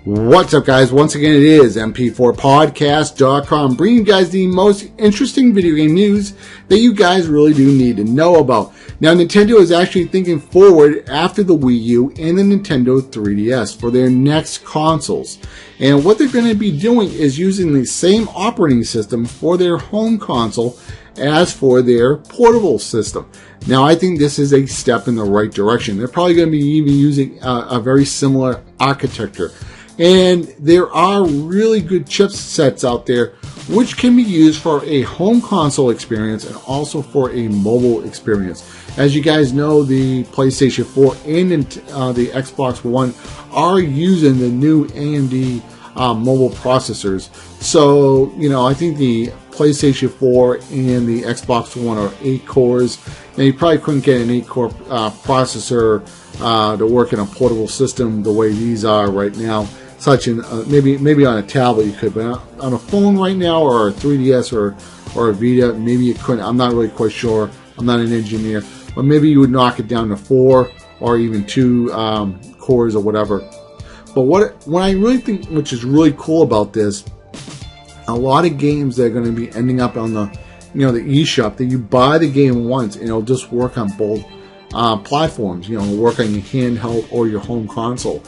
What's up, guys? Once again, it is mp4podcast.com, bringing you guys the most interesting video game news that you guys really do need to know about. Now, Nintendo is actually thinking forward after the Wii U and the Nintendo 3DS for their next consoles. And what they're going to be doing is using the same operating system for their home console as for their portable system. Now, I think this is a step in the right direction. They're probably going to be even using a very similar architecture. And there are really good chipsets out there which can be used for a home console experience and also for a mobile experience. As you guys know, the PlayStation 4 and the Xbox One are using the new AMD mobile processors. So, I think the PlayStation 4 and the Xbox One are 8 cores. Now, you probably couldn't get an 8-core processor to work in a portable system the way these are right now. Maybe on a tablet you could, but on a phone right now, or a 3DS or a Vita, maybe you couldn't. I'm not really quite sure. I'm not an engineer, but maybe you would knock it down to 4 or even 2 cores or whatever. But what I really think, which is really cool about this, a lot of games that are going to be ending up on the eShop, that you buy the game once and it'll just work on both platforms. Work on your handheld or your home console.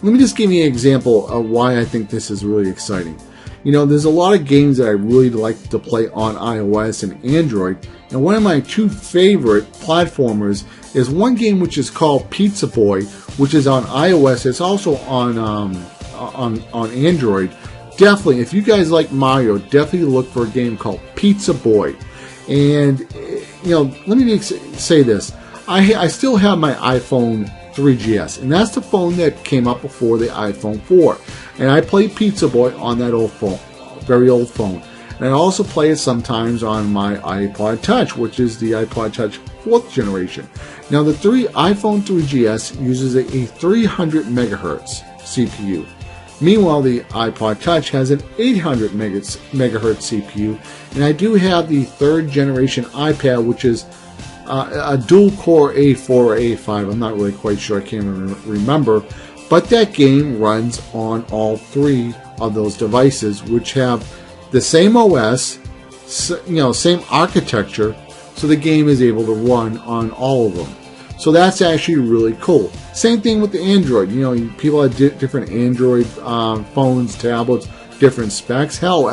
Let me just give you an example of why I think this is really exciting. There's a lot of games that I really like to play on iOS and Android, and one of my 2 favorite platformers is one game which is called Pizza Boy, which is on iOS. It's also on Android. Definitely, if you guys like Mario, definitely look for a game called Pizza Boy. And let me say this: I still have my iPhone 3GS, and that's the phone that came up before the iPhone 4. And I play Pizza Boy on that old phone, very old phone. And I also play it sometimes on my iPod Touch, which is the iPod Touch 4th generation. Now, the iPhone 3GS uses a 300 megahertz CPU. Meanwhile, the iPod Touch has an 800 megahertz CPU, and I do have the 3rd generation iPad, which is a dual-core A4 or A5. I'm not really quite sure. I can't remember. But that game runs on all 3 of those devices, which have the same OS, same architecture, so the game is able to run on all of them. So that's actually really cool. Same thing with the Android. People have different Android phones, tablets, different specs. Hell,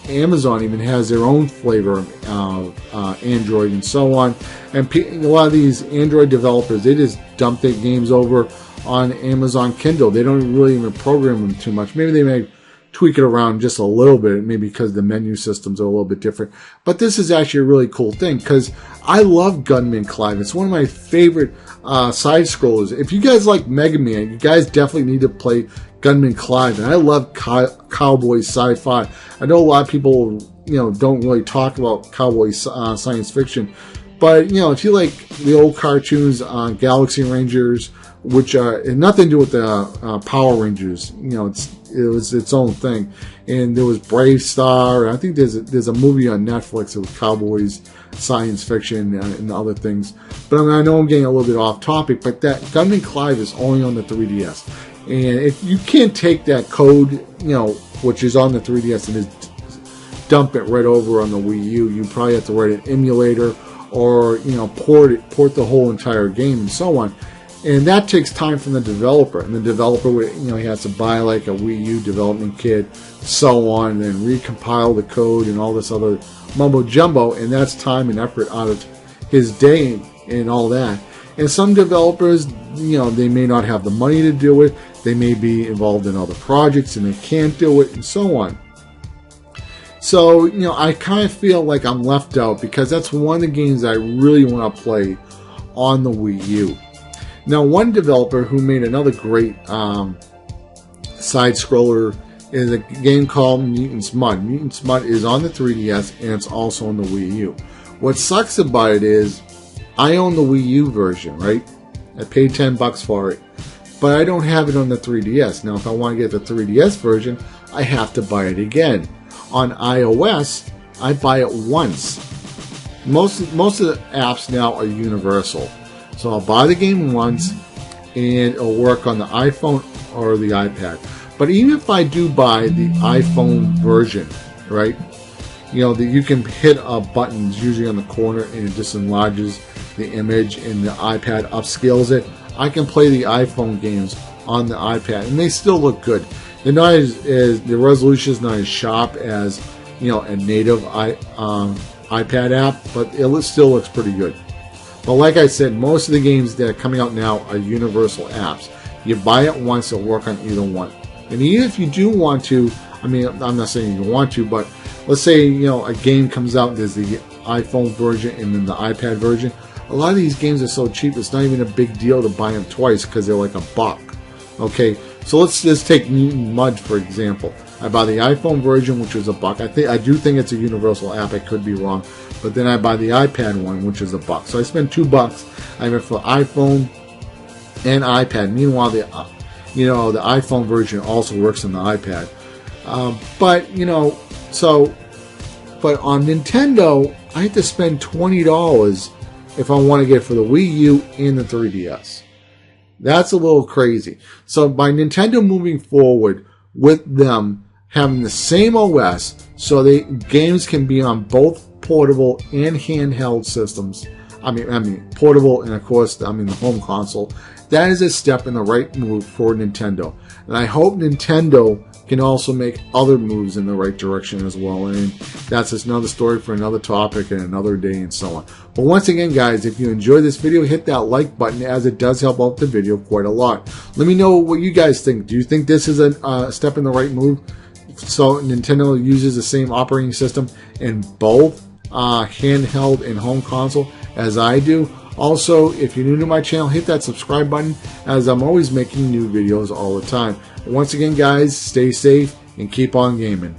Amazon even has their own flavor of Android and so on. And a lot of these Android developers, they just dump their games over on Amazon Kindle. They don't really even program them too much. Maybe they may tweak it around just a little bit, maybe because the menu systems are a little bit different. But this is actually a really cool thing, because I love Gunman Clive. It's one of my favorite side scrollers. If you guys like Mega Man, you guys definitely need to play Gunman Clive. And I love cowboy sci-fi. I know a lot of people, don't really talk about cowboy science fiction. But, if you like the old cartoons, Galaxy Rangers, which had nothing to do with the Power Rangers, it was its own thing. And there was Brave Star. I think there's a movie on Netflix with cowboys, science fiction, and other things. But I know I'm getting a little bit off topic, but that Gunman Clive is only on the 3DS. And if you can't take that code, which is on the 3DS, and just dump it right over on the Wii U, you probably have to write an emulator or port the whole entire game and so on. And that takes time from the developer. And the developer, he has to buy like a Wii U development kit, so on, and then recompile the code and all this other mumbo jumbo. And that's time and effort out of his day and all that. And some developers, they may not have the money to do it. They may be involved in other projects and they can't do it, and so on. So, I kind of feel like I'm left out, because that's one of the games I really want to play on the Wii U. Now, one developer who made another great side-scroller is a game called Mutant's Mud. Mutant's Mud is on the 3DS, and it's also on the Wii U. What sucks about it is, I own the Wii U version, right? I paid $10 for it, but I don't have it on the 3DS. Now, if I want to get the 3DS version, I have to buy it again. On iOS, I buy it once. Most of the apps now are universal. So I'll buy the game once, and it'll work on the iPhone or the iPad. But even if I do buy the iPhone version, right, you know, that you can hit a button usually on the corner and it just enlarges the image, and the iPad upscales it. I can play the iPhone games on the iPad, and they still look good. They're not as the resolution is not as sharp as, you know, a native iPad app, but it still looks pretty good. But like I said, most of the games that are coming out now are universal apps. You buy it once, it'll work on either one. And even if you do want to, I mean, I'm not saying you want to, but let's say, you know, a game comes out, there's the iPhone version and then the iPad version. A lot of these games are so cheap, it's not even a big deal to buy them twice because they're like $1. Okay, so let's just take Mutant Mud for example. I buy the iPhone version, which was $1. I do think it's a universal app. I could be wrong, but then I buy the iPad one, which is $1. So I spend $2. I mean, for iPhone and iPad. Meanwhile, the iPhone version also works on the iPad. But on Nintendo, I have to spend $20 if I want to get it for the Wii U and the 3DS. That's a little crazy. So by Nintendo moving forward with them having the same OS, so games can be on both portable and handheld systems. I mean portable and of course the home console. That is a step in the right move for Nintendo, and I hope Nintendo can also make other moves in the right direction as well. And that's just another story for another topic and another day and so on. But once again, guys, if you enjoyed this video, hit that like button, as it does help out the video quite a lot. Let me know what you guys think. Do you think this is a step in the right move? So Nintendo uses the same operating system in both handheld and home console as I do. Also, if you're new to my channel, hit that subscribe button, as I'm always making new videos all the time. Once again, guys, stay safe and keep on gaming.